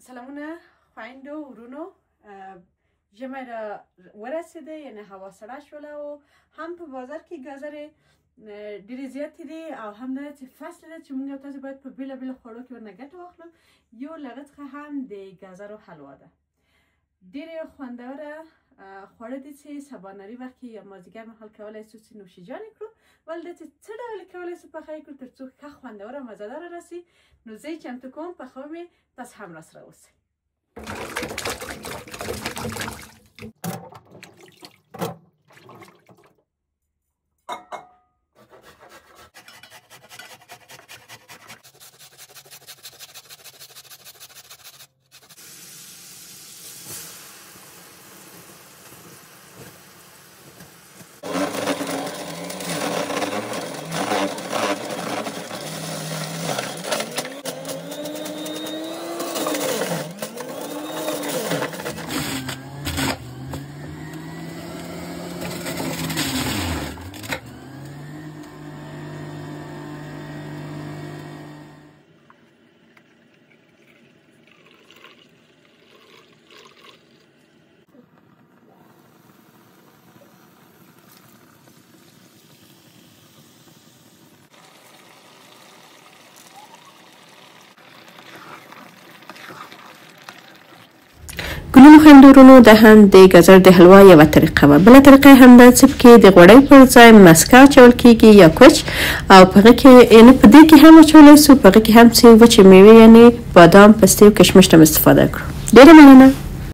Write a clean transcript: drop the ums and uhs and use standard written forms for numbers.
سلامونه خویندو ورونو ژمی را ورسیده یعنی هوا سړه شوله و هم په بازار کې ګازرې ډېرې زیاتې دي او هم دا چې فصل ده چې موږ او تاسې باید په بېلابېلو خوړو کې ورنه ګټه واخلو. یو له هغه څخه هم د ګازرو حلوا ده. ډېرې خوندوره خواړه دي چې سباناري وخت کې یا مازدیګر مهال کولی شو چې نوشیجانې کړو، ولې دا چې څه ډول کولی شو پخه یې کړو تر څو ښه خوندوره مزهداره راسي. نو زه یې چمتو کوم، پخوم یې، تاسې هم راسره اوسئ. ګلونو خویندورونو دا هم د ګازر د حلوا یوه طریقه وه. بله طریقه هم دا چې پکې د غوړیو پر ځای مسکه اچول کېږي یا کوچ، او په هغې کې یعنې په دې کې هم اچولی سو، په هغې کې هم چې وچې میوې یعنې بادام، پستې او کشمش هم استفاده کړو. ډېره مننه.